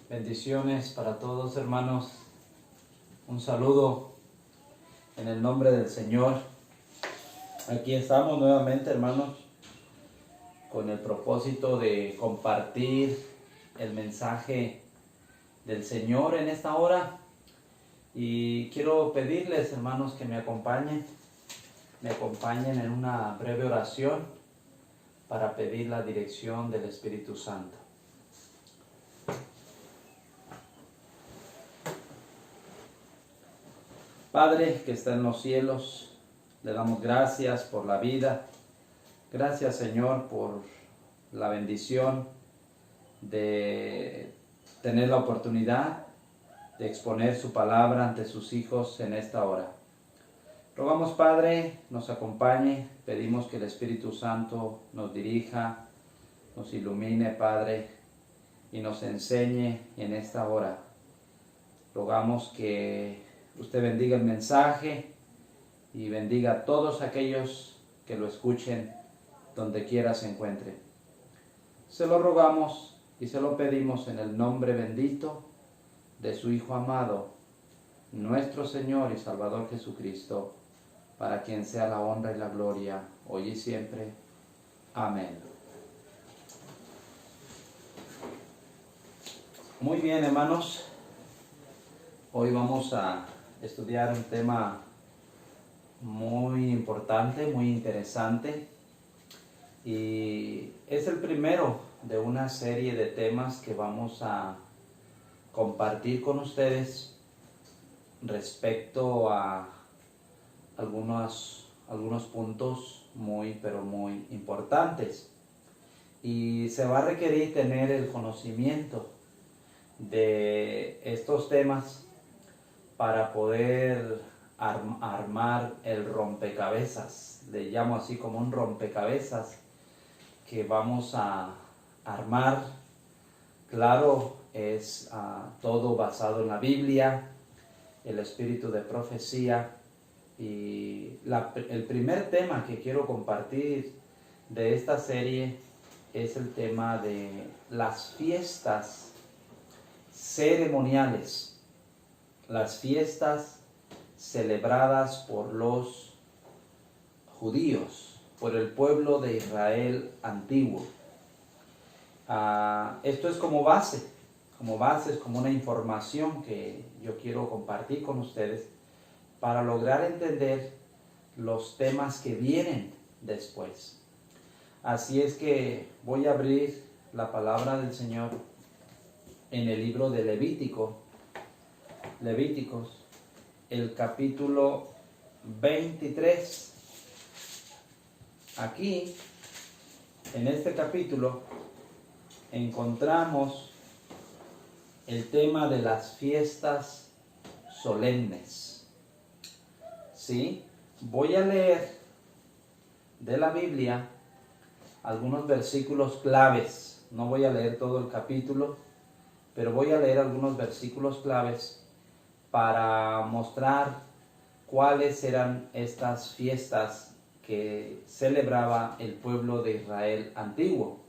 Bendiciones para todos, hermanos. Un saludo en el nombre del Señor. Aquí estamos nuevamente, hermanos, con el propósito de compartir el mensaje del Señor en esta hora. Y quiero pedirles, hermanos, que me acompañen en una breve oración para pedir la dirección del Espíritu Santo. Padre que está en los cielos, le damos gracias por la vida. Gracias, Señor, por la bendición de tener la oportunidad de exponer su palabra ante sus hijos en esta hora. Rogamos, Padre, nos acompañe. Pedimos que el Espíritu Santo nos dirija, nos ilumine, Padre, y nos enseñe en esta hora. Rogamos que usted bendiga el mensaje y bendiga a todos aquellos que lo escuchen donde quiera se encuentre. Se lo rogamos y se lo pedimos en el nombre bendito de su Hijo amado, nuestro Señor y Salvador Jesucristo, para quien sea la honra y la gloria, hoy y siempre. Amén. Muy bien, hermanos. Hoy vamos a estudiar un tema muy importante, muy interesante, y es el primero de una serie de temas que vamos a compartir con ustedes respecto a algunos puntos pero muy importantes, y se va a requerir tener el conocimiento de estos temas para poder armar el rompecabezas. Le llamo así, como un rompecabezas que vamos a armar. Claro, es todo basado en la Biblia, el espíritu de profecía. Y el primer tema que quiero compartir de esta serie es el tema de las fiestas ceremoniales. Las fiestas celebradas por los judíos, por el pueblo de Israel antiguo. Esto es como base, es como una información que yo quiero compartir con ustedes para lograr entender los temas que vienen después. Así es que voy a abrir la palabra del Señor en el libro de Levíticos, el capítulo 23. Aquí, en este capítulo, encontramos el tema de las fiestas solemnes. ¿Sí? Voy a leer de la Biblia algunos versículos claves. No voy a leer todo el capítulo, pero voy a leer algunos versículos claves para mostrar cuáles eran estas fiestas que celebraba el pueblo de Israel antiguo.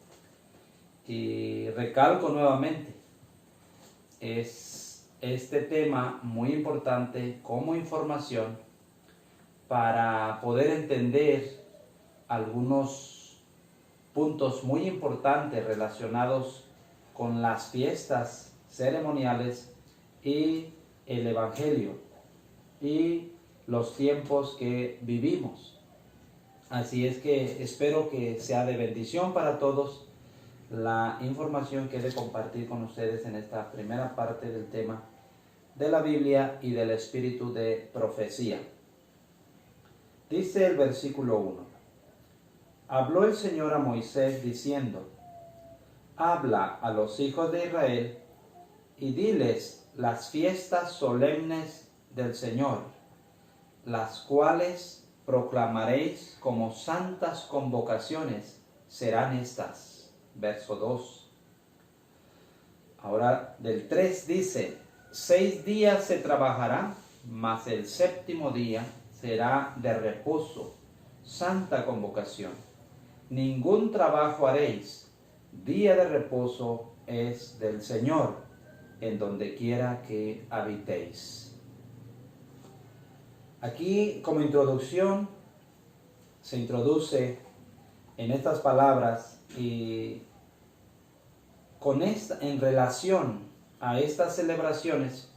Y recalco nuevamente, es este tema muy importante como información para poder entender algunos puntos muy importantes relacionados con las fiestas ceremoniales y el Evangelio y los tiempos que vivimos. Así es que espero que sea de bendición para todos la información que he de compartir con ustedes en esta primera parte del tema de la Biblia y del espíritu de profecía. Dice el versículo 1: Habló el Señor a Moisés diciendo: Habla a los hijos de Israel y diles las fiestas solemnes del Señor, las cuales proclamaréis como santas convocaciones, serán estas. Verso 2. Ahora del 3 dice: 6 días se trabajará, mas el séptimo día será de reposo, santa convocación. Ningún trabajo haréis, día de reposo es del Señor. en donde quiera que habitéis. Aquí, como introducción, se introduce en estas palabras y en relación a estas celebraciones,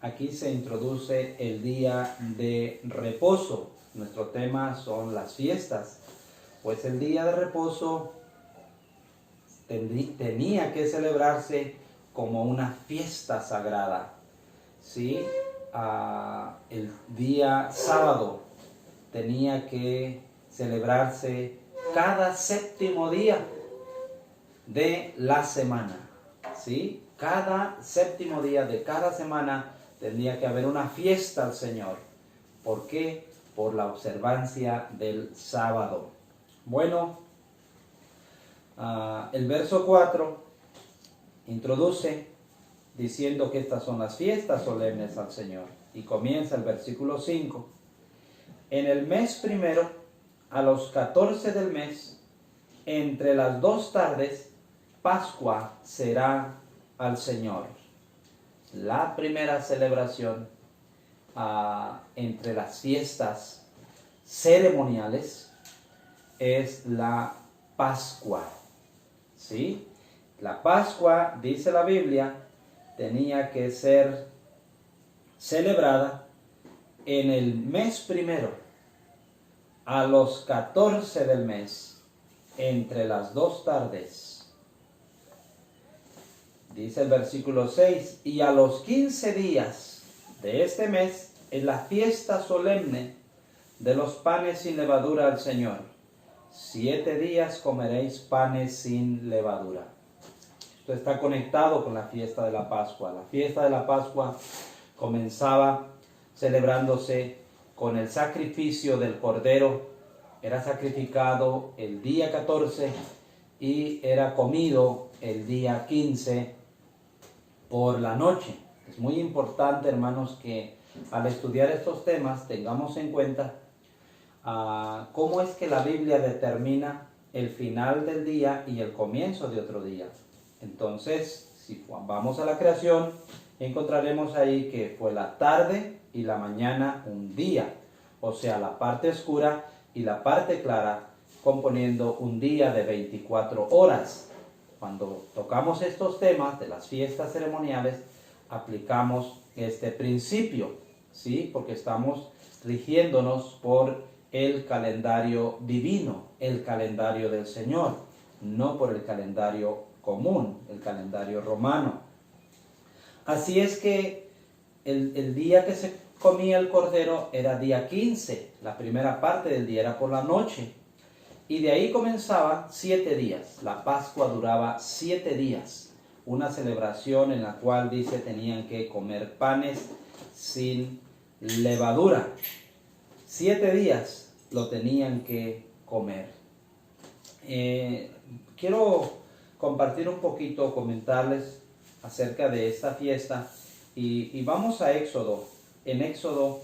aquí se introduce el día de reposo. Nuestro tema son las fiestas, pues el día de reposo tenía que celebrarse como una fiesta sagrada, ¿sí? El día sábado tenía que celebrarse cada séptimo día de la semana, ¿sí? Cada séptimo día de cada semana tendría que haber una fiesta al Señor. ¿Por qué? Por la observancia del sábado. Bueno, el verso 4 introduce diciendo que estas son las fiestas solemnes al Señor. Y comienza el versículo 5. En el mes primero, a los 14 del mes, entre las 2 tardes, Pascua será al Señor. La primera celebración entre las fiestas ceremoniales es la Pascua, ¿sí? La Pascua, dice la Biblia, tenía que ser celebrada en el mes primero, a los 14 del mes, entre las 2 tardes. Dice el versículo 6, y a los 15 días de este mes es la fiesta solemne de los panes sin levadura al Señor. 7 días comeréis panes sin levadura. Esto está conectado con la fiesta de la Pascua. La fiesta de la Pascua comenzaba celebrándose con el sacrificio del cordero. Era sacrificado el día 14 y era comido el día 15 por la noche. Es muy importante, hermanos, que al estudiar estos temas tengamos en cuenta cómo es que la Biblia determina el final del día y el comienzo de otro día. Entonces, si vamos a la creación, encontraremos ahí que fue la tarde y la mañana un día, o sea, la parte oscura y la parte clara, componiendo un día de 24 horas. Cuando tocamos estos temas de las fiestas ceremoniales, aplicamos este principio, ¿sí? Porque estamos rigiéndonos por el calendario divino, el calendario del Señor, no por el calendario común, el calendario romano. Así es que el día que se comía el cordero era día 15, la primera parte del día era por la noche. Y de ahí comenzaban 7 días. La Pascua duraba 7 días. Una celebración en la cual dice tenían que comer panes sin levadura. 7 días lo tenían que comer. Quiero compartir un poquito, comentarles acerca de esta fiesta. Y vamos a Éxodo. En Éxodo,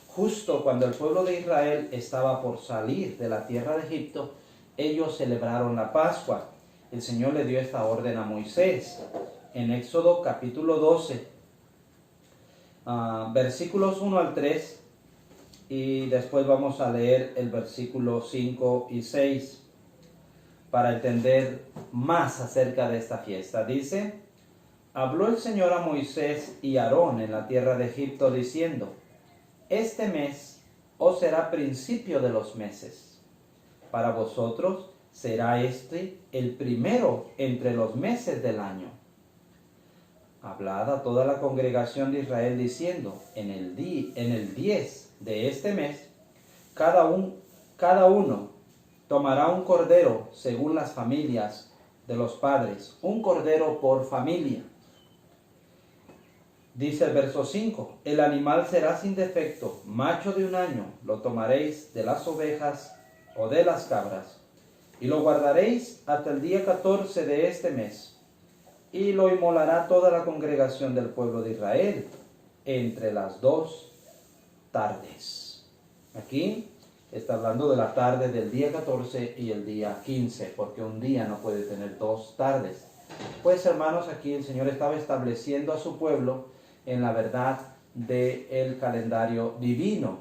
justo cuando el pueblo de Israel estaba por salir de la tierra de Egipto, ellos celebraron la Pascua. El Señor le dio esta orden a Moisés. En Éxodo capítulo 12, versículos 1 al 3, y después vamos a leer el versículo 5 y 6 para entender más acerca de esta fiesta. Dice: habló el Señor a Moisés y a Aarón en la tierra de Egipto, diciendo: este mes os será principio de los meses. Para vosotros será este el primero entre los meses del año. Hablad a toda la congregación de Israel diciendo: en el 10 de este mes, cada uno tomará un cordero según las familias de los padres, un cordero por familia. Dice el verso 5, el animal será sin defecto, macho de 1 año, lo tomaréis de las ovejas o de las cabras, y lo guardaréis hasta el día 14 de este mes, y lo inmolará toda la congregación del pueblo de Israel, entre las 2 tardes. Aquí está hablando de la tarde del día 14 y el día 15, porque un día no puede tener 2 tardes. Pues hermanos, aquí el Señor estaba estableciendo a su pueblo en la verdad del calendario divino,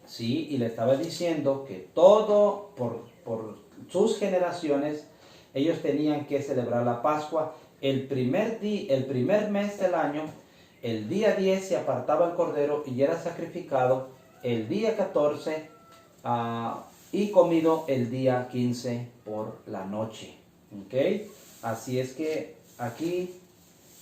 ¿sí? Y le estaba diciendo que todo, por sus generaciones, ellos tenían que celebrar la Pascua el primer mes del año. El día 10 se apartaba el cordero y era sacrificado el día 14 y comido el día 15 por la noche. ¿Ok? Así es que aquí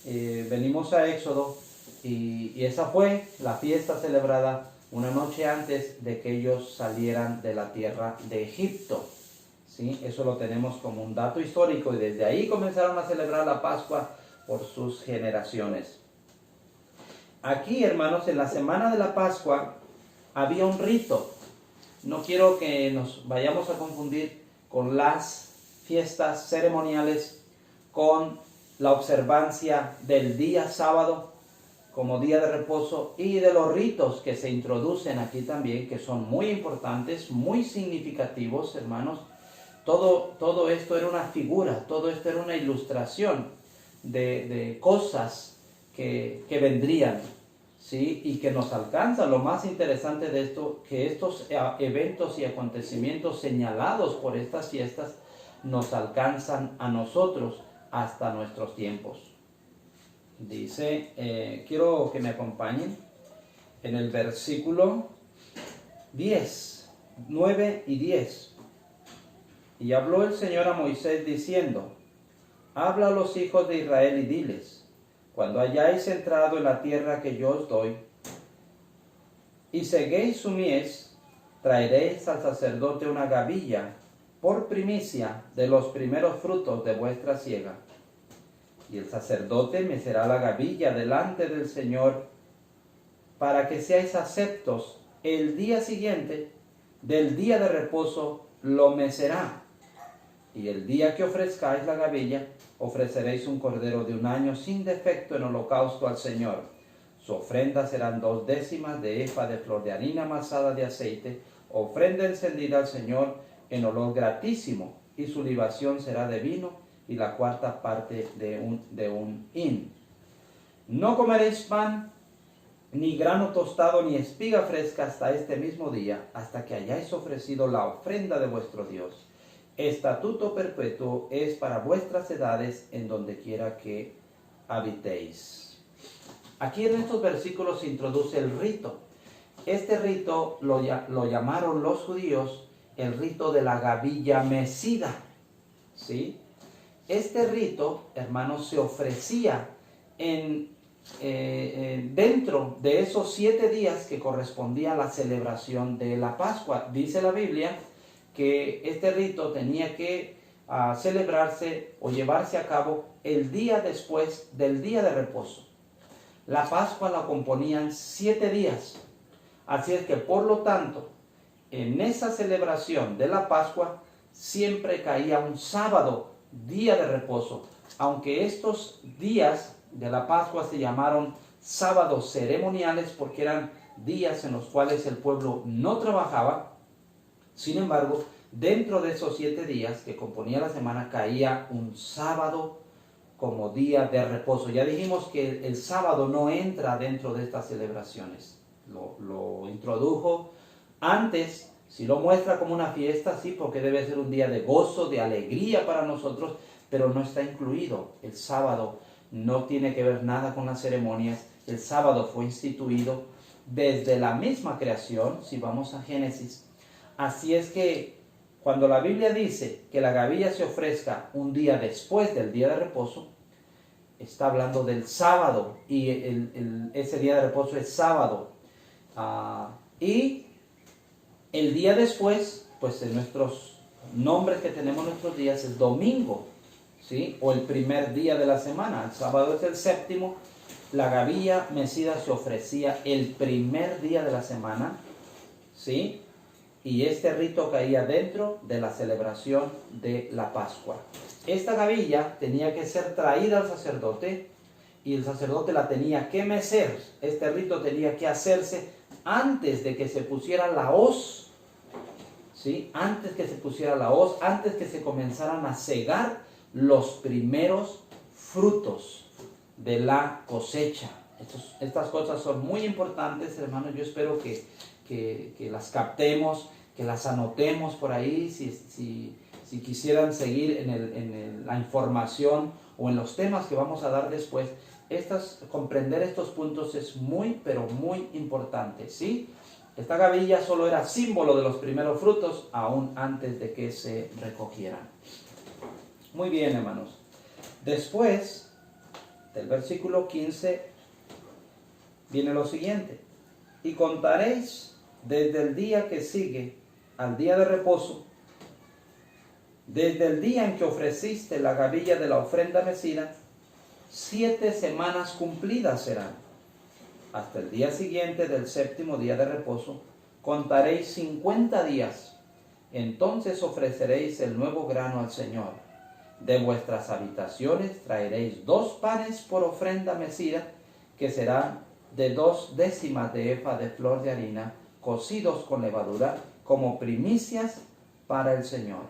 venimos a Éxodo y esa fue la fiesta celebrada una noche antes de que ellos salieran de la tierra de Egipto. ¿Sí? Eso lo tenemos como un dato histórico y desde ahí comenzaron a celebrar la Pascua por sus generaciones. Aquí, hermanos, en la semana de la Pascua había un rito. No quiero que nos vayamos a confundir con las fiestas ceremoniales, con la observancia del día sábado como día de reposo y de los ritos que se introducen aquí también, que son muy importantes, muy significativos, hermanos. Todo esto era una figura, todo esto era una ilustración de cosas que vendrían, ¿sí? Y que nos alcanzan. Lo más interesante de esto, que estos eventos y acontecimientos señalados por estas fiestas nos alcanzan a nosotros hasta nuestros tiempos. Dice, quiero que me acompañen en el versículo 10, 9 y 10. Y habló el Señor a Moisés diciendo: habla a los hijos de Israel y diles: cuando hayáis entrado en la tierra que yo os doy, y seguéis su mies, traeréis al sacerdote una gavilla por primicia de los primeros frutos de vuestra siega. Y el sacerdote mecerá la gavilla delante del Señor para que seáis aceptos. El día siguiente del día de reposo lo mecerá. Y el día que ofrezcáis la gavilla, ofreceréis un cordero de un año sin defecto en holocausto al Señor. Su ofrenda serán 2 décimas de efa de flor de harina amasada de aceite, ofrenda encendida al Señor en olor gratísimo, y su libación será de vino y la 1/4 parte de un hin. No comeréis pan, ni grano tostado, ni espiga fresca hasta este mismo día, hasta que hayáis ofrecido la ofrenda de vuestro Dios. Estatuto perpetuo es para vuestras edades en donde quiera que habitéis. Aquí en estos versículos se introduce el rito. Este rito lo llamaron los judíos el rito de la gavilla mecida. ¿Sí? Este rito, hermanos, se ofrecía dentro de esos 7 días que correspondía a la celebración de la Pascua. Dice la Biblia que este rito tenía que celebrarse o llevarse a cabo el día después del día de reposo. La Pascua la componían 7 días. Así es que, por lo tanto, en esa celebración de la Pascua siempre caía un sábado, día de reposo. Aunque estos días de la Pascua se llamaron sábados ceremoniales porque eran días en los cuales el pueblo no trabajaba, sin embargo, dentro de esos 7 días que componía la semana caía un sábado como día de reposo. Ya dijimos que el sábado no entra dentro de estas celebraciones. Lo introdujo antes, si lo muestra como una fiesta, sí, porque debe ser un día de gozo, de alegría para nosotros, pero no está incluido. El sábado no tiene que ver nada con las ceremonias. El sábado fue instituido desde la misma creación, si vamos a Génesis. Así es que cuando la Biblia dice que la gavilla se ofrezca un día después del día de reposo, está hablando del sábado, y ese día de reposo es sábado. Y el día después, pues en nuestros nombres que tenemos nuestros días, es domingo, ¿sí? O el primer día de la semana. El sábado es el séptimo. La gavilla mecida se ofrecía el primer día de la semana, ¿sí? Y este rito caía dentro de la celebración de la Pascua. Esta gavilla tenía que ser traída al sacerdote y el sacerdote la tenía que mecer. Este rito tenía que hacerse antes de que se pusiera la hoz, ¿sí? Antes que se pusiera la hoz, antes que se comenzaran a segar los primeros frutos de la cosecha. Estas cosas son muy importantes, hermanos. Yo espero que las captemos, que las anotemos por ahí, si quisieran seguir en la información o en los temas que vamos a dar después. Comprender estos puntos es muy, pero muy importante, ¿sí? Esta gavilla solo era símbolo de los primeros frutos, aún antes de que se recogieran. Muy bien, hermanos. Después del versículo 15 viene lo siguiente: y contaréis desde el día que sigue al día de reposo, desde el día en que ofreciste la gavilla de la ofrenda mecida, 7 semanas cumplidas serán. Hasta el día siguiente del séptimo día de reposo, contaréis 50 días. Entonces ofreceréis el nuevo grano al Señor. De vuestras habitaciones traeréis 2 panes por ofrenda mecida, que serán de 2 décimas de efa de flor de harina, cocidos con levadura, como primicias para el Señor.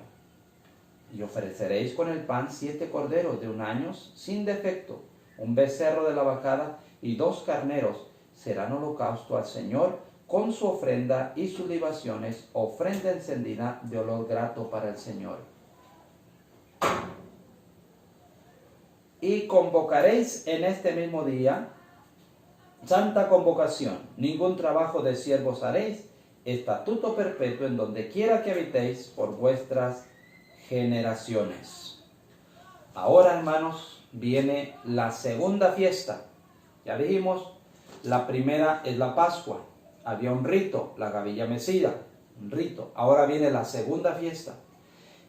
Y ofreceréis con el pan 7 corderos de 1 año sin defecto, un becerro de la vacada y 2 carneros. Serán holocausto al Señor con su ofrenda y sus libaciones, ofrenda encendida de olor grato para el Señor. Y convocaréis en este mismo día santa convocación. Ningún trabajo de siervos haréis, estatuto perpetuo en donde quiera que habitéis por vuestras generaciones. Ahora, hermanos, viene la segunda fiesta. Ya dijimos, la primera es la Pascua. Había un rito, la gavilla mecida, un rito. Ahora viene la segunda fiesta,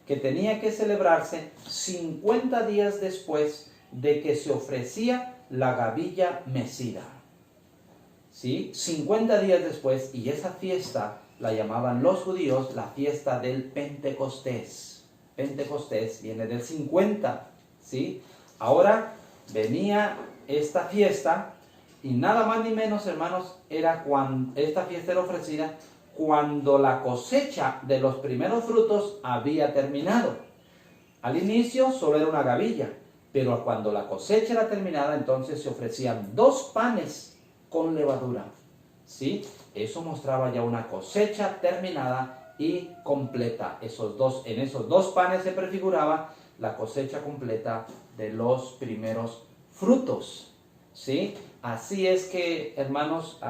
que tenía que celebrarse 50 días después de que se ofrecía la gavilla mecida. ¿Sí? 50 días después, y esa fiesta la llamaban los judíos la fiesta del Pentecostés. Pentecostés viene del 50, ¿sí? Ahora venía esta fiesta, y nada más ni menos, hermanos, era cuando esta fiesta era ofrecida cuando la cosecha de los primeros frutos había terminado. Al inicio solo era una gavilla, pero cuando la cosecha era terminada, entonces se ofrecían 2 panes con levadura, ¿sí? Eso mostraba ya una cosecha terminada y completa. En esos 2 panes se prefiguraba la cosecha completa de los primeros frutos, ¿sí? Así es que, hermanos,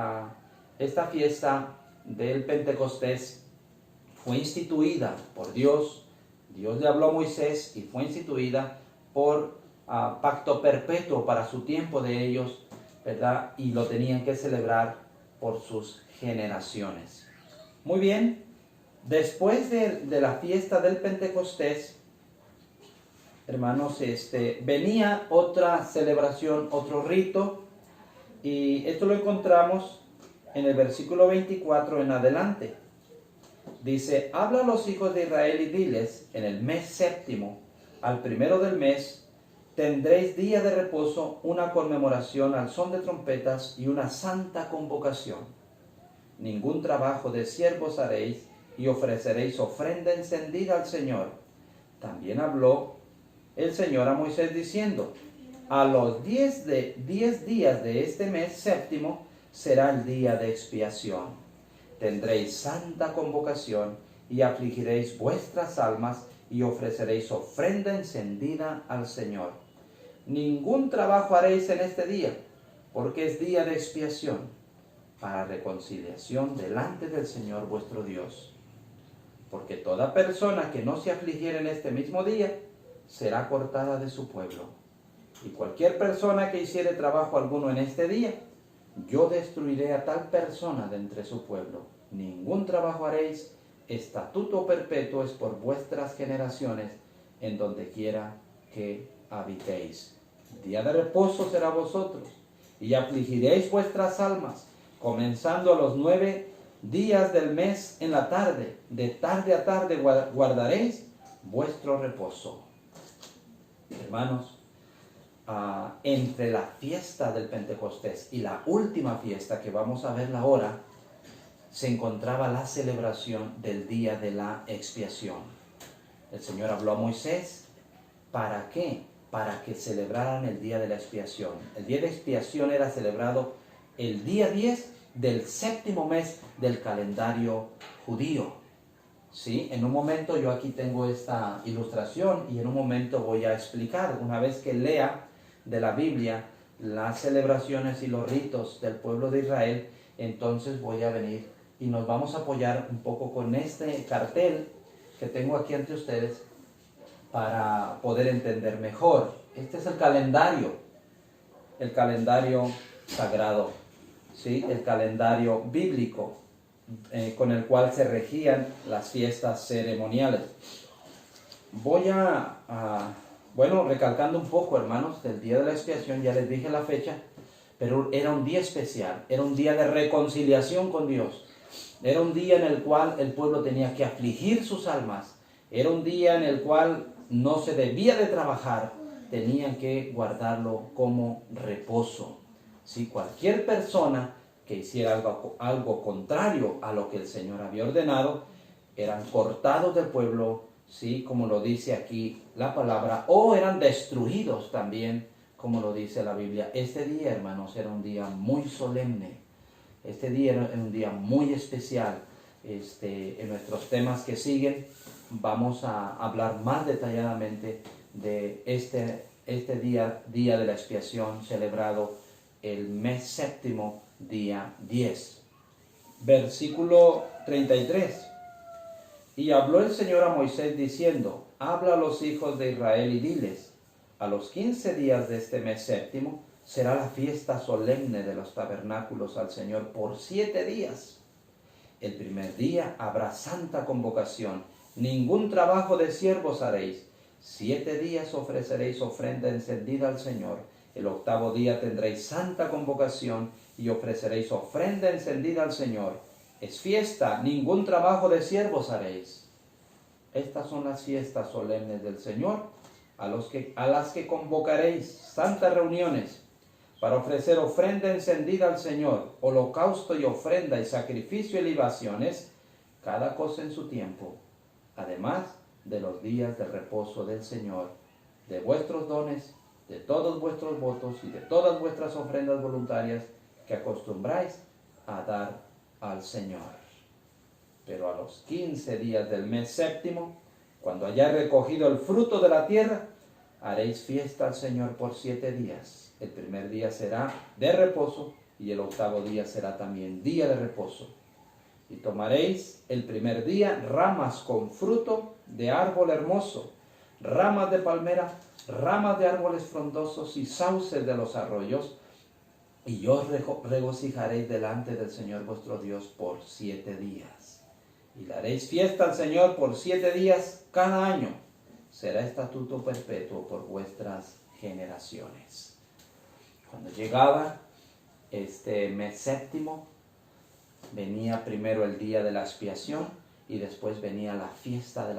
esta fiesta del Pentecostés fue instituida por Dios. Dios le habló a Moisés y fue instituida por pacto perpetuo para su tiempo de ellos, ¿verdad? Y lo tenían que celebrar por sus generaciones. Muy bien, después de la fiesta del Pentecostés, hermanos, venía otra celebración, otro rito, y esto lo encontramos en el versículo 24 en adelante. Dice: habla a los hijos de Israel y diles, en el mes séptimo, al primero del mes, tendréis día de reposo, una conmemoración al son de trompetas y una santa convocación. Ningún trabajo de siervos haréis, y ofreceréis ofrenda encendida al Señor. También habló el Señor a Moisés diciendo: a los 10 días de este mes séptimo será el día de expiación. Tendréis santa convocación y afligiréis vuestras almas y ofreceréis ofrenda encendida al Señor. Ningún trabajo haréis en este día, porque es día de expiación, para reconciliación delante del Señor vuestro Dios. Porque toda persona que no se afligiere en este mismo día será cortada de su pueblo. Y cualquier persona que hiciere trabajo alguno en este día, yo destruiré a tal persona de entre su pueblo. Ningún trabajo haréis, estatuto perpetuo es por vuestras generaciones, en donde quiera que habitéis. Día de reposo será vosotros, y afligiréis vuestras almas, comenzando a los 9 días del mes en la tarde. De tarde a tarde guardaréis vuestro reposo. Hermanos, entre la fiesta del Pentecostés y la última fiesta que vamos a verla ahora, se encontraba la celebración del día de la expiación. El Señor habló a Moisés. ¿Para qué? para que celebraran el día de la expiación. El día de expiación era celebrado el día 10 del séptimo mes del calendario judío. ¿Sí? En un momento yo aquí tengo esta ilustración y en un momento voy a explicar, una vez que lea de la Biblia las celebraciones y los ritos del pueblo de Israel, entonces voy a venir y nos vamos a apoyar un poco con este cartel que tengo aquí ante ustedes para poder entender mejor. Este es el calendario sagrado, ¿sí? El calendario bíblico con el cual se regían las fiestas ceremoniales. Voy recalcando un poco, hermanos, del día de la expiación, ya les dije la fecha, pero era un día especial, era un día de reconciliación con Dios, era un día en el cual el pueblo tenía que afligir sus almas, era un día en el cual no se debía de trabajar, tenían que guardarlo como reposo. Si cualquier persona que hiciera algo contrario a lo que el Señor había ordenado, eran cortados del pueblo, ¿sí? Como lo dice aquí la palabra, o eran destruidos también, como lo dice la Biblia. Este día, hermanos, era un día muy solemne, este día era un día muy especial. En nuestros temas que siguen vamos a hablar más detalladamente de este día de la expiación celebrado el mes séptimo, día 10. Versículo 33. Y habló el Señor a Moisés diciendo, habla a los hijos de Israel y diles, a los 15 días de este mes séptimo será la fiesta solemne de los tabernáculos al Señor por 7 días. El primer día habrá santa convocación, ningún trabajo de siervos haréis. 7 días ofreceréis ofrenda encendida al Señor. El octavo día tendréis santa convocación y ofreceréis ofrenda encendida al Señor. Es fiesta, ningún trabajo de siervos haréis. Estas son las fiestas solemnes del Señor, a las que convocaréis santas reuniones para ofrecer ofrenda encendida al Señor, holocausto y ofrenda y sacrificio y libaciones, cada cosa en su tiempo, además de los días de reposo del Señor, de vuestros dones, de todos vuestros votos y de todas vuestras ofrendas voluntarias que acostumbráis a dar al Señor. Pero a los 15 días del mes séptimo, cuando hayáis recogido el fruto de la tierra, haréis fiesta al Señor por 7 días. El primer día será de reposo y el octavo día será también día de reposo. Y tomaréis el primer día ramas con fruto de árbol hermoso, ramas de palmera, ramas de árboles frondosos y sauces de los arroyos, y os regocijaréis delante del Señor vuestro Dios por 7 días. Y le haréis fiesta al Señor por 7 días cada año. Será estatuto perpetuo por vuestras generaciones. Cuando llegaba este mes séptimo, venía primero el día de la expiación y después venía la fiesta de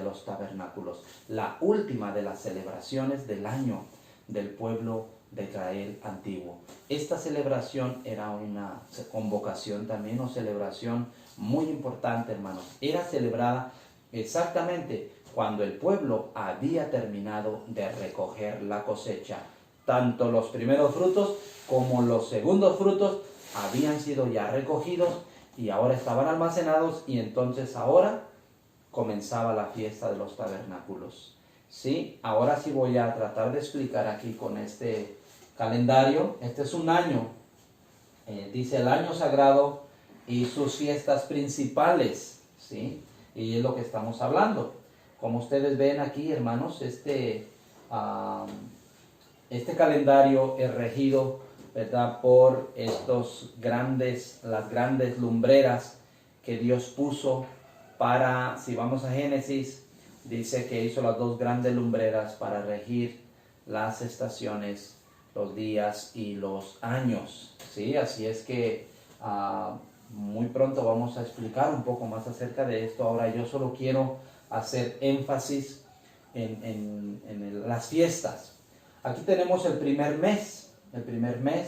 los tabernáculos, la última de las celebraciones del año del pueblo de Israel antiguo. Esta celebración era una convocación también o celebración muy importante, hermanos. Era celebrada exactamente cuando el pueblo había terminado de recoger la cosecha. Tanto los primeros frutos como los segundos frutos habían sido ya recogidos y ahora estaban almacenados, y entonces ahora comenzaba la fiesta de los tabernáculos. ¿Sí? Ahora sí voy a tratar de explicar aquí con este calendario. Este es un año, dice el año sagrado y sus fiestas principales, ¿sí? Y es lo que estamos hablando. Como ustedes ven aquí, hermanos, este calendario es regido, ¿verdad?, por las grandes lumbreras que Dios puso para, si vamos a Génesis, dice que hizo las 2 grandes lumbreras para regir las estaciones, los días y los años, ¿sí? Así es que muy pronto vamos a explicar un poco más acerca de esto. Ahora yo solo quiero hacer énfasis en las fiestas. Aquí tenemos el primer mes,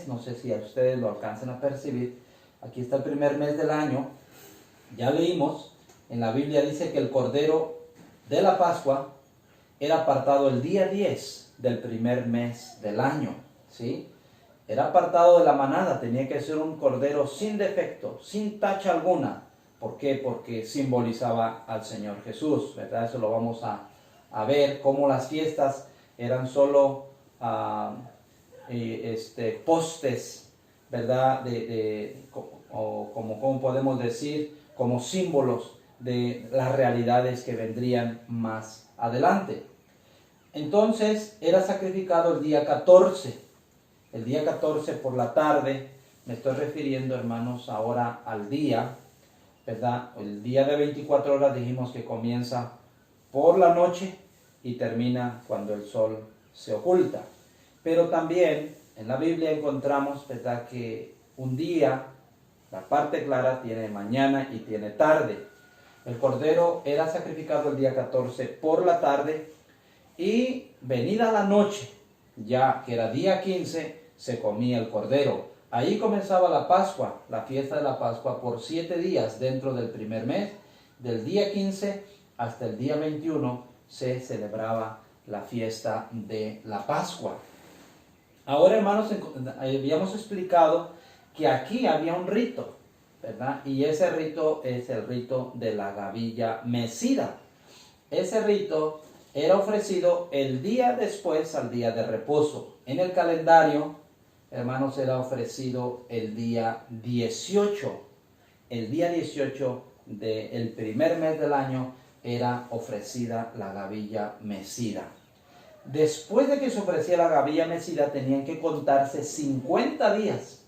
no sé si a ustedes lo alcancen a percibir. Aquí está el primer mes del año. Ya leímos, en la Biblia dice que el Cordero de la Pascua era apartado el día 10 del primer mes del año, ¿sí? Era apartado de la manada, tenía que ser un cordero sin defecto, sin tacha alguna. ¿Por qué? Porque simbolizaba al Señor Jesús, ¿verdad? Eso lo vamos a ver, cómo las fiestas eran solo postes, ¿verdad? O como podemos decir, como símbolos de las realidades que vendrían más adelante. Entonces era sacrificado el día 14. El día 14 por la tarde, me estoy refiriendo, hermanos, ahora al día, ¿verdad? El día de 24 horas dijimos que comienza por la noche y termina cuando el sol se oculta. Pero también en la Biblia encontramos, ¿verdad?, que un día, la parte clara, tiene mañana y tiene tarde. El cordero era sacrificado el día 14 por la tarde y venida la noche, ya que era día 15, se comía el cordero. Ahí comenzaba la Pascua, la fiesta de la Pascua, por 7 días dentro del primer mes. Del día 15 hasta el día 21 se celebraba la fiesta de la Pascua. Ahora, hermanos, habíamos explicado que aquí había un rito, ¿verdad? Y ese rito es el rito de la gavilla mecida. Ese rito era ofrecido el día después al día de reposo. En el calendario, hermanos, era ofrecido el día 18. El día 18 del primer mes del año era ofrecida la gavilla mecida. Después de que se ofrecía la gavilla mecida, tenían que contarse 50 días.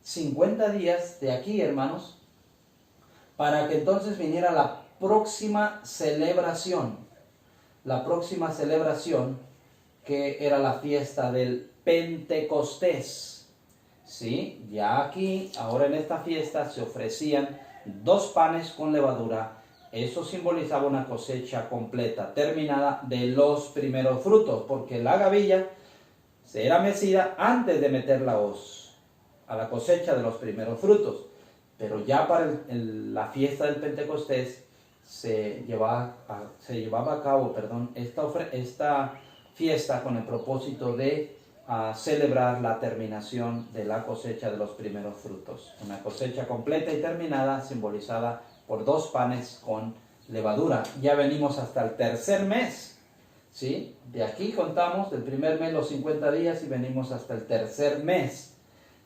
50 días de aquí, hermanos, para que entonces viniera la próxima celebración. La próxima celebración, que era la fiesta del Pentecostés. ¿Sí? Ya aquí, ahora en esta fiesta, se ofrecían 2 panes con levadura. Eso simbolizaba una cosecha completa, terminada, de los primeros frutos, porque la gavilla se era mecida antes de meter la hoz a la cosecha de los primeros frutos. Pero ya para la fiesta del Pentecostés se llevaba a cabo esta fiesta con el propósito de celebrar la terminación de la cosecha de los primeros frutos. Una cosecha completa y terminada, simbolizada por 2 panes con levadura. Ya venimos hasta el tercer mes, ¿sí? De aquí contamos del primer mes los 50 días y venimos hasta el tercer mes,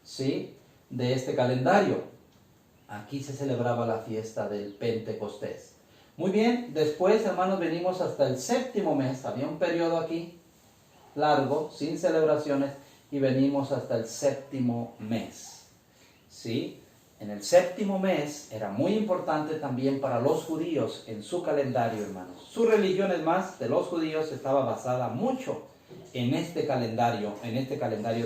¿sí?, de este calendario. Aquí se celebraba la fiesta del Pentecostés. Muy bien, después, hermanos, venimos hasta el 7º mes. Había un periodo aquí largo, sin celebraciones, y venimos hasta el 7º mes. ¿Sí? En el 7º mes era muy importante también para los judíos en su calendario, hermanos. Su religión, es más, de los judíos estaba basada mucho en este calendario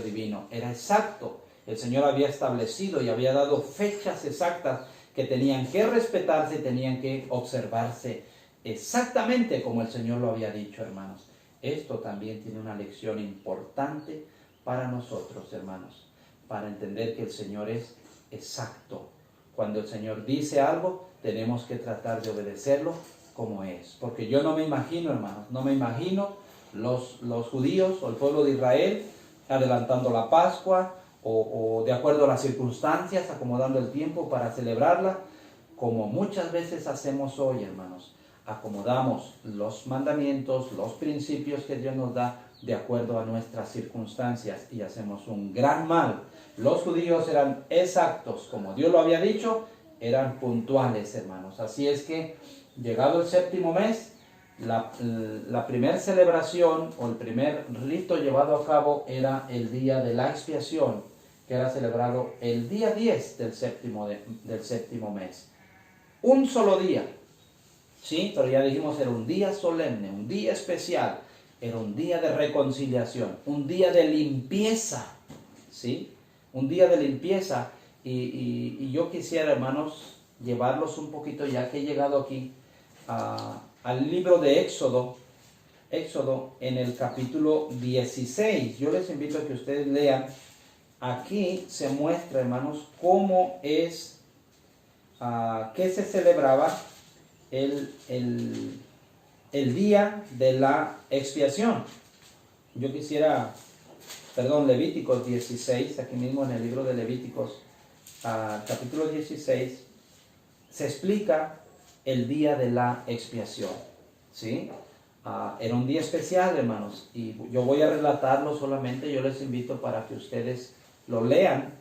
divino. Era exacto. El Señor había establecido y había dado fechas exactas que tenían que respetarse y tenían que observarse exactamente como el Señor lo había dicho, hermanos. Esto también tiene una lección importante para nosotros, hermanos, para entender que el Señor es exacto. Cuando el Señor dice algo, tenemos que tratar de obedecerlo como es. Porque yo no me imagino, hermanos, no me imagino los judíos o el pueblo de Israel adelantando la Pascua o de acuerdo a las circunstancias, acomodando el tiempo para celebrarla, como muchas veces hacemos hoy, hermanos. Acomodamos los mandamientos, los principios que Dios nos da de acuerdo a nuestras circunstancias y hacemos un gran mal. Los judíos eran exactos, como Dios lo había dicho, eran puntuales, hermanos. Así es que, llegado el 7º mes, la primera celebración o el primer rito llevado a cabo era el día de la expiación, que era celebrado el día 10 del séptimo mes. Un solo día. Sí, pero ya dijimos, era un día solemne, un día especial, era un día de reconciliación, un día de limpieza, ¿sí? Un día de limpieza. Y yo quisiera, hermanos, llevarlos un poquito, ya que he llegado aquí, al libro de Éxodo en el capítulo 16. Yo les invito a que ustedes lean. Aquí se muestra, hermanos, cómo es, que se celebraba el día de la expiación. Yo quisiera, Levíticos 16, aquí mismo en el libro de Levíticos, capítulo 16, se explica el día de la expiación, ¿sí? Era un día especial, hermanos, y yo voy a relatarlo solamente. Yo les invito para que ustedes lo lean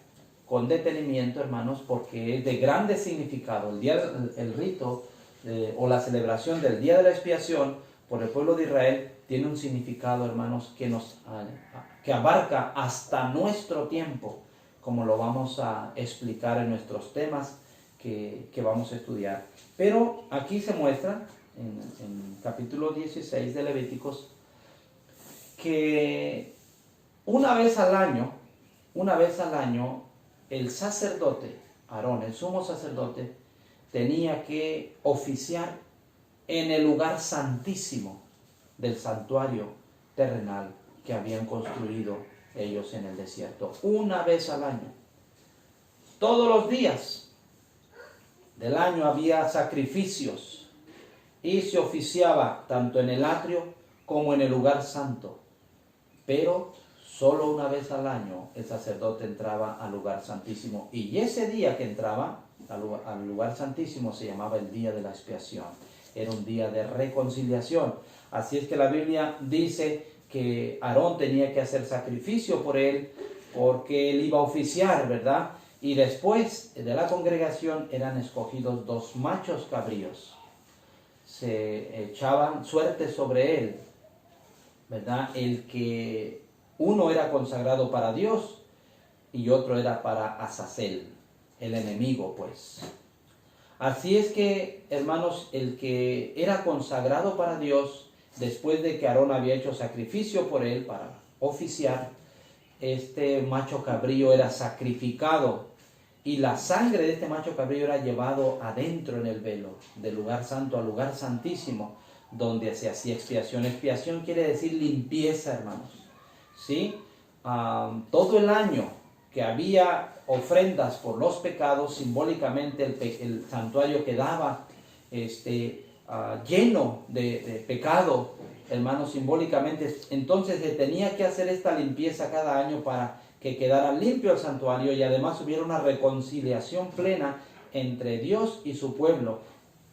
con detenimiento, hermanos, porque es de grande significado. El rito o la celebración del día de la expiación por el pueblo de Israel tiene un significado, hermanos, que abarca hasta nuestro tiempo, como lo vamos a explicar en nuestros temas que vamos a estudiar. Pero aquí se muestra en capítulo 16 de Levíticos que una vez al año, el sacerdote, Aarón, el sumo sacerdote, tenía que oficiar en el lugar santísimo del santuario terrenal que habían construido ellos en el desierto. Una vez al año. Todos los días del año había sacrificios y se oficiaba tanto en el atrio como en el lugar santo. Pero solo una vez al año el sacerdote entraba al lugar santísimo, y ese día que entraba al lugar santísimo se llamaba el día de la expiación. Era un día de reconciliación. Así es que la Biblia dice que Aarón tenía que hacer sacrificio por él, porque él iba a oficiar, ¿verdad? Y después de la congregación eran escogidos 2 machos cabríos. Se echaban suerte sobre él, ¿verdad? El que uno era consagrado para Dios y otro era para Azazel, el enemigo, pues. Así es que, hermanos, el que era consagrado para Dios, después de que Aarón había hecho sacrificio por él para oficiar, este macho cabrío era sacrificado, y la sangre de este macho cabrío era llevado adentro en el velo, del lugar santo al lugar santísimo, donde se hacía expiación. Expiación quiere decir limpieza, hermanos, ¿sí? Todo el año que había ofrendas por los pecados, simbólicamente el santuario quedaba lleno de pecado, hermanos, simbólicamente. Entonces se tenía que hacer esta limpieza cada año para que quedara limpio el santuario, y además hubiera una reconciliación plena entre Dios y su pueblo.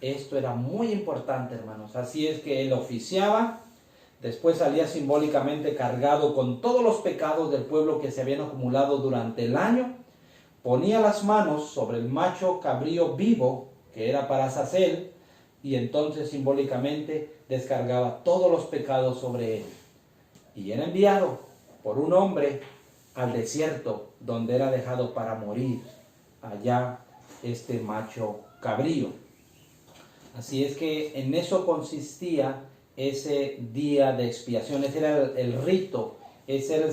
Esto era muy importante, hermanos. Así es que él oficiaba, después salía simbólicamente cargado con todos los pecados del pueblo que se habían acumulado durante el año, ponía las manos sobre el macho cabrío vivo, que era para Azazel, y entonces simbólicamente descargaba todos los pecados sobre él. Y era enviado por un hombre al desierto, donde era dejado para morir allá este macho cabrío. Así es que en eso consistía ese día de expiación. Ese era el rito, ese era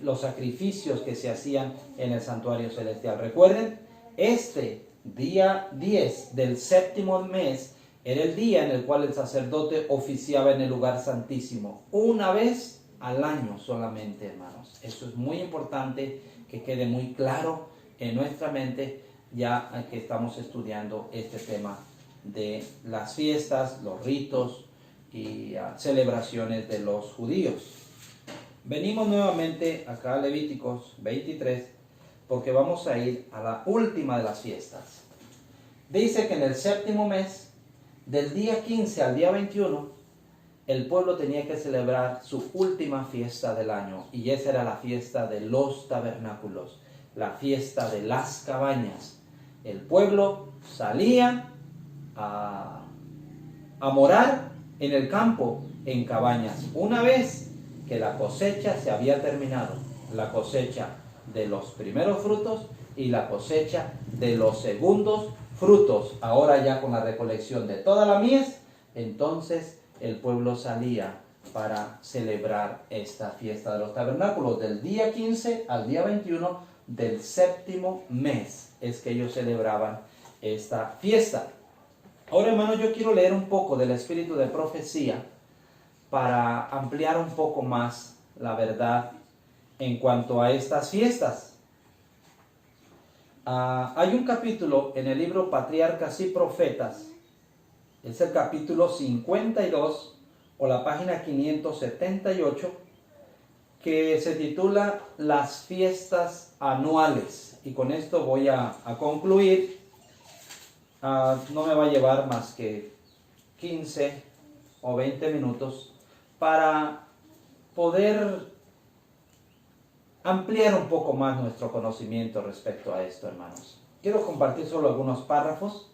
los sacrificios que se hacían en el santuario celestial. Recuerden, este día 10 del 7º mes era el día en el cual el sacerdote oficiaba en el lugar santísimo. Una vez al año solamente, hermanos. Eso es muy importante que quede muy claro en nuestra mente, ya que estamos estudiando este tema de las fiestas, los ritos y celebraciones de los judíos. Venimos nuevamente acá a Levíticos 23, porque vamos a ir a la última de las fiestas. Dice que en el 7º mes, del día 15 al día 21, el pueblo tenía que celebrar su última fiesta del año, y esa era la fiesta de los tabernáculos, la fiesta de las cabañas. El pueblo salía a morar en el campo, en cabañas, una vez que la cosecha se había terminado, la cosecha de los primeros frutos y la cosecha de los segundos frutos. Ahora ya con la recolección de toda la mies, entonces el pueblo salía para celebrar esta fiesta de los tabernáculos. Del día 15 al día 21 del 7º mes es que ellos celebraban esta fiesta. Ahora, hermanos, yo quiero leer un poco del espíritu de profecía para ampliar un poco más la verdad en cuanto a estas fiestas. Hay un capítulo en el libro Patriarcas y Profetas, es el capítulo 52, o la página 578, que se titula Las fiestas anuales. Y con esto voy a concluir. No me va a llevar más que 15 o 20 minutos para poder ampliar un poco más nuestro conocimiento respecto a esto, hermanos. Quiero compartir solo algunos párrafos.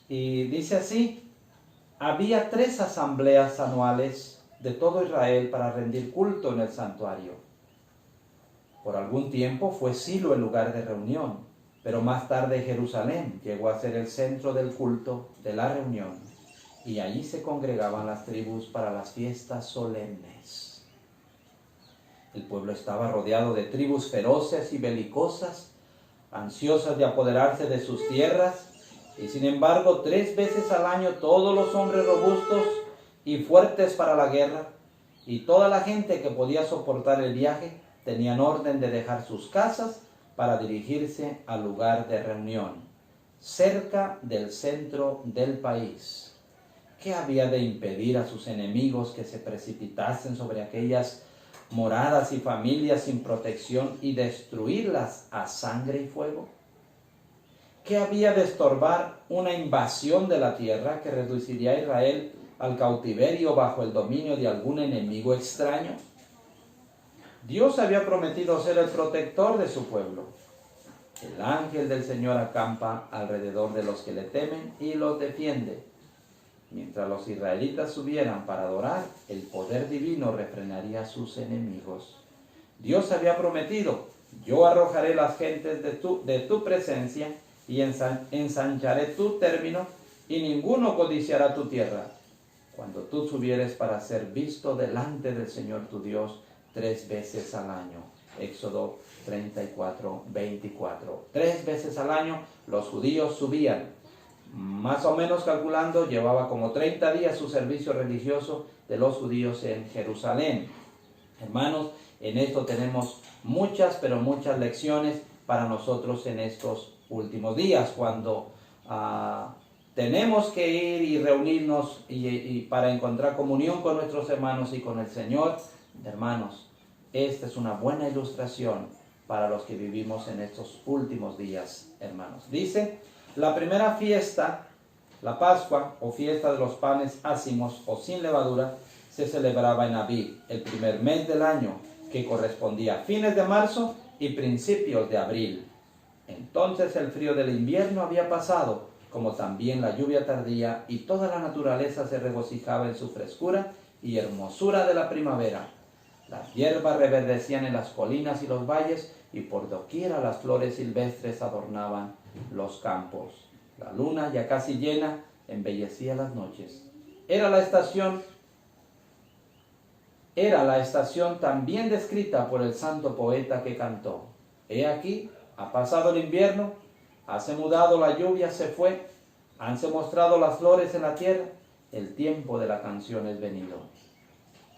Y dice así: había 3 asambleas anuales de todo Israel para rendir culto en el santuario. Por algún tiempo fue Silo el lugar de reunión, pero más tarde Jerusalén llegó a ser el centro del culto, de la reunión, y allí se congregaban las tribus para las fiestas solemnes. El pueblo estaba rodeado de tribus feroces y belicosas, ansiosas de apoderarse de sus tierras, y sin embargo 3 veces al año todos los hombres robustos y fuertes para la guerra, y toda la gente que podía soportar el viaje, tenían orden de dejar sus casas para dirigirse al lugar de reunión, cerca del centro del país. ¿Qué había de impedir a sus enemigos que se precipitasen sobre aquellas moradas y familias sin protección y destruirlas a sangre y fuego? ¿Qué había de estorbar una invasión de la tierra que reduciría a Israel al cautiverio bajo el dominio de algún enemigo extraño? Dios había prometido ser el protector de su pueblo. El ángel del Señor acampa alrededor de los que le temen y los defiende. Mientras los israelitas subieran para adorar, el poder divino refrenaría a sus enemigos. Dios había prometido: yo arrojaré las gentes de tu presencia y ensancharé tu término, y ninguno codiciará tu tierra, cuando tú subieres para ser visto delante del Señor tu Dios 3 veces al año. Éxodo 34, 24. 3 veces al año los judíos subían. Más o menos calculando, llevaba como 30 días su servicio religioso de los judíos en Jerusalén. Hermanos, en esto tenemos muchas, pero muchas lecciones para nosotros en estos últimos días, cuando tenemos que ir y reunirnos y para encontrar comunión con nuestros hermanos y con el Señor. Hermanos, esta es una buena ilustración para los que vivimos en estos últimos días, hermanos. Dice: la primera fiesta, la Pascua o fiesta de los panes ácimos o sin levadura, se celebraba en Abib, el primer mes del año, que correspondía a fines de marzo y principios de abril. Entonces el frío del invierno había pasado, como también la lluvia tardía, y toda la naturaleza se regocijaba en su frescura y hermosura de la primavera. Las hierbas reverdecían en las colinas y los valles, y por doquiera las flores silvestres adornaban los campos. La luna, ya casi llena, embellecía las noches. Era la estación también descrita por el santo poeta que cantó: he aquí, ha pasado el invierno, hase mudado la lluvia, se fue, hanse mostrado las flores en la tierra, el tiempo de la canción es venido.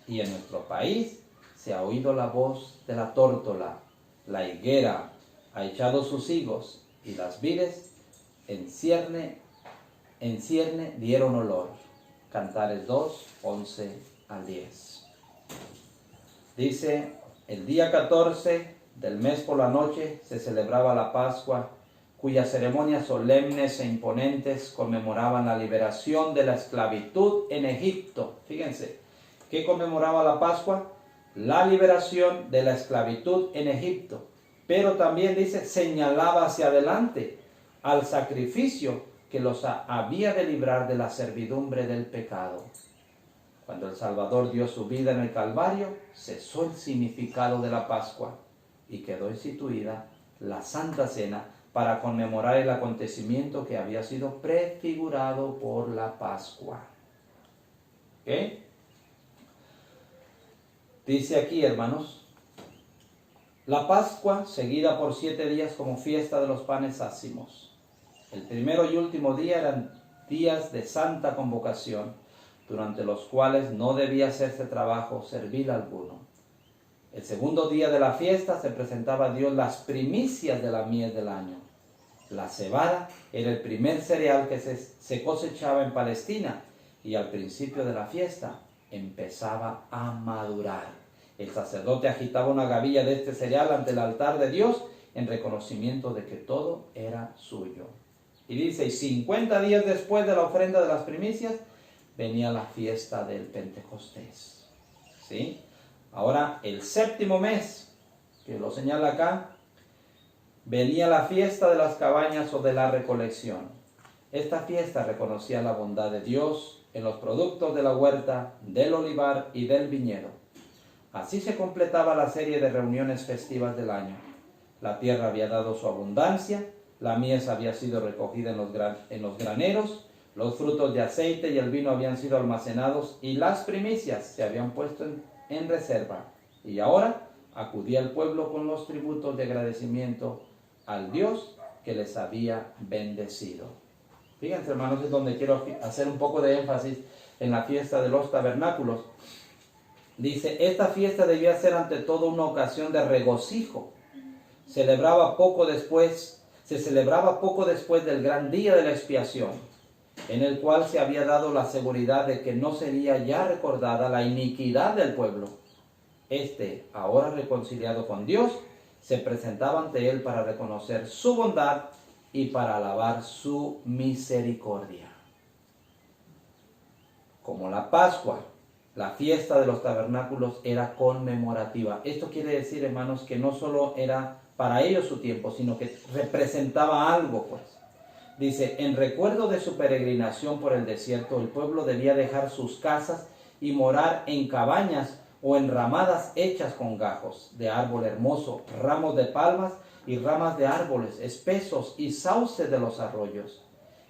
Y en nuestro país se ha oído la voz de la tórtola, la higuera ha echado sus higos, y las vides en cierne dieron olor. Cantares 2, 11 al 10. Dice: el día 14 del mes por la noche se celebraba la Pascua, cuyas ceremonias solemnes e imponentes conmemoraban la liberación de la esclavitud en Egipto. Fíjense, ¿qué conmemoraba la Pascua? La liberación de la esclavitud en Egipto. Pero también dice, señalaba hacia adelante al sacrificio que los había de librar de la servidumbre del pecado. Cuando el Salvador dio su vida en el Calvario, cesó el significado de la Pascua y quedó instituida la Santa Cena para conmemorar el acontecimiento que había sido prefigurado por la Pascua. ¿Ok? Dice aquí, hermanos, la Pascua seguida por 7 días como fiesta de los panes ácimos. El primero y último día eran días de santa convocación, durante los cuales no debía hacerse trabajo servil alguno. El segundo día de la fiesta se presentaba a Dios las primicias de la mies del año. La cebada era el primer cereal que se cosechaba en Palestina, y al principio de la fiesta empezaba a madurar. El sacerdote agitaba una gavilla de este cereal ante el altar de Dios en reconocimiento de que todo era suyo. Y dice, y 50 días después de la ofrenda de las primicias, venía la fiesta del Pentecostés. ¿Sí? Ahora, el séptimo mes, que lo señala acá, venía la fiesta de las cabañas o de la recolección. Esta fiesta reconocía la bondad de Dios en los productos de la huerta, del olivar y del viñedo. Así se completaba la serie de reuniones festivas del año. La tierra había dado su abundancia, la mies había sido recogida en los graneros, los frutos de aceite y el vino habían sido almacenados y las primicias se habían puesto en reserva. Y ahora acudía el pueblo con los tributos de agradecimiento al Dios que les había bendecido. Fíjense, hermanos, es donde quiero hacer un poco de énfasis en la fiesta de los tabernáculos. Dice, esta fiesta debía ser ante todo una ocasión de regocijo. Se celebraba poco después del gran día de la expiación, en el cual se había dado la seguridad de que no sería ya recordada la iniquidad del pueblo. Ahora reconciliado con Dios, se presentaba ante él para reconocer su bondad y para alabar su misericordia. Como la Pascua, la fiesta de los tabernáculos era conmemorativa. Esto quiere decir, hermanos, que no solo era para ellos su tiempo, sino que representaba algo, pues. Dice, en recuerdo de su peregrinación por el desierto, el pueblo debía dejar sus casas y morar en cabañas o en ramadas hechas con gajos de árbol hermoso, ramos de palmas y ramas de árboles espesos y sauces de los arroyos.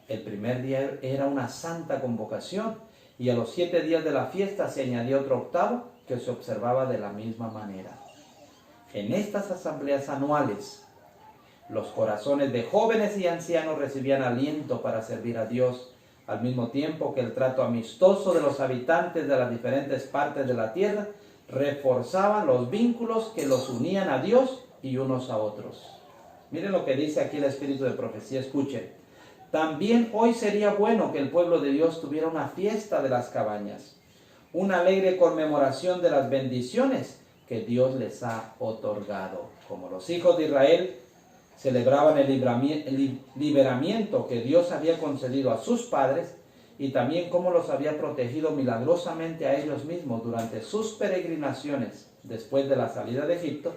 El primer día era una santa convocación y a los 7 días de la fiesta se añadió otro octavo que se observaba de la misma manera. En estas asambleas anuales, los corazones de jóvenes y ancianos recibían aliento para servir a Dios, al mismo tiempo que el trato amistoso de los habitantes de las diferentes partes de la tierra reforzaba los vínculos que los unían a Dios y unos a otros. Miren lo que dice aquí el Espíritu de Profecía, escuchen. También hoy sería bueno que el pueblo de Dios tuviera una fiesta de las cabañas, una alegre conmemoración de las bendiciones que Dios les ha otorgado. Como los hijos de Israel celebraban el liberamiento que Dios había concedido a sus padres y también cómo los había protegido milagrosamente a ellos mismos durante sus peregrinaciones después de la salida de Egipto,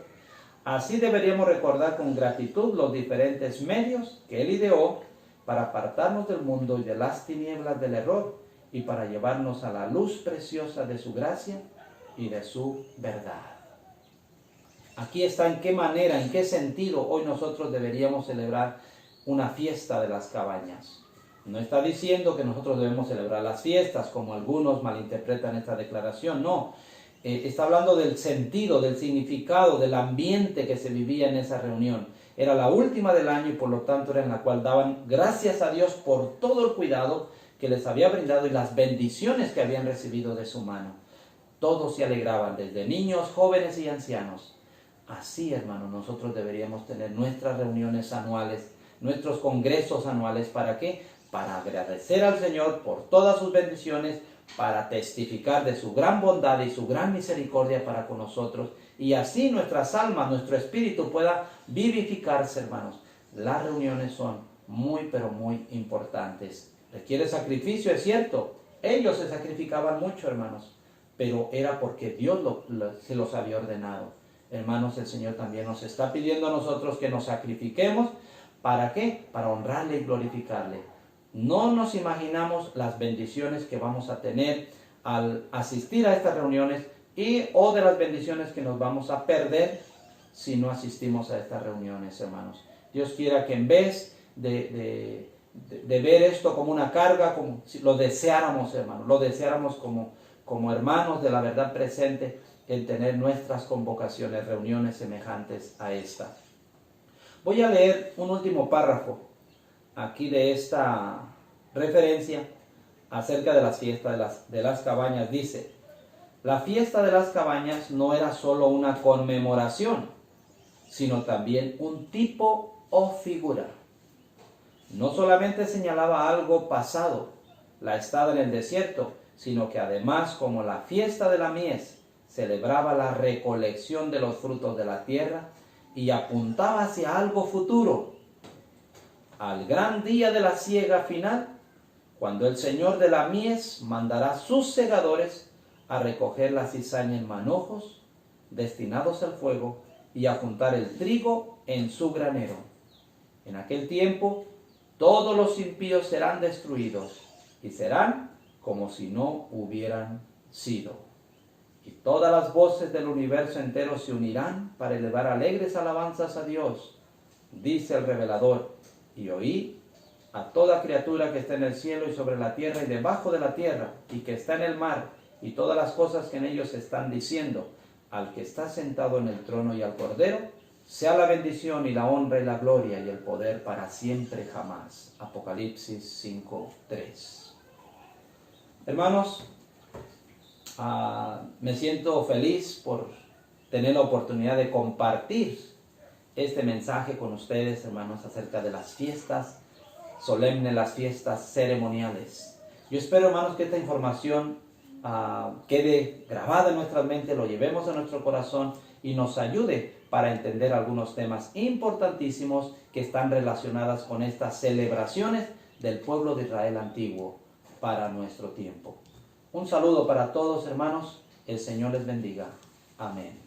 así deberíamos recordar con gratitud los diferentes medios que Él ideó para apartarnos del mundo y de las tinieblas del error y para llevarnos a la luz preciosa de su gracia y de su verdad. Aquí está en qué manera, en qué sentido hoy nosotros deberíamos celebrar una fiesta de las cabañas. No está diciendo que nosotros debemos celebrar las fiestas, como algunos malinterpretan esta declaración, no. Está hablando del sentido, del significado, del ambiente que se vivía en esa reunión. Era la última del año y por lo tanto era en la cual daban gracias a Dios por todo el cuidado que les había brindado y las bendiciones que habían recibido de su mano. Todos se alegraban, desde niños, jóvenes y ancianos. Así, hermanos, nosotros deberíamos tener nuestras reuniones anuales, nuestros congresos anuales. ¿Para qué? Para agradecer al Señor por todas sus bendiciones, para testificar de su gran bondad y su gran misericordia para con nosotros, y así nuestras almas, nuestro espíritu pueda vivificarse, hermanos. Las reuniones son muy, pero muy importantes. Requiere sacrificio, es cierto. Ellos se sacrificaban mucho, hermanos, pero era porque Dios se los había ordenado. Hermanos, el Señor también nos está pidiendo a nosotros que nos sacrifiquemos. ¿Para qué? Para honrarle y glorificarle. No nos imaginamos las bendiciones que vamos a tener al asistir a estas reuniones o de las bendiciones que nos vamos a perder si no asistimos a estas reuniones, hermanos. Dios quiera que en vez de ver esto como una carga, como si lo deseáramos, hermanos, lo deseáramos como hermanos de la verdad presente, en tener nuestras convocaciones, reuniones semejantes a esta. Voy a leer un último párrafo aquí de esta referencia acerca de las fiestas de las cabañas. Dice, la fiesta de las cabañas no era solo una conmemoración, sino también un tipo o figura. No solamente señalaba algo pasado, la estada en el desierto, sino que además, como la fiesta de la mies celebraba la recolección de los frutos de la tierra y apuntaba hacia algo futuro, al gran día de la siega final, cuando el Señor de la mies mandará sus segadores a recoger la cizaña en manojos destinados al fuego y a juntar el trigo en su granero. En aquel tiempo todos los impíos serán destruidos y serán como si no hubieran sido. Y todas las voces del universo entero se unirán para elevar alegres alabanzas a Dios, dice el revelador, y oí a toda criatura que está en el cielo y sobre la tierra y debajo de la tierra, y que está en el mar, y todas las cosas que en ellos están diciendo, al que está sentado en el trono y al Cordero, sea la bendición y la honra y la gloria y el poder para siempre jamás. Apocalipsis 5:3. Hermanos, me siento feliz por tener la oportunidad de compartir este mensaje con ustedes, hermanos, acerca de las fiestas solemnes, las fiestas ceremoniales. Yo espero, hermanos, que esta información quede grabada en nuestra mente, lo llevemos en nuestro corazón y nos ayude para entender algunos temas importantísimos que están relacionados con estas celebraciones del pueblo de Israel antiguo para nuestro tiempo. Un saludo para todos, hermanos. El Señor les bendiga. Amén.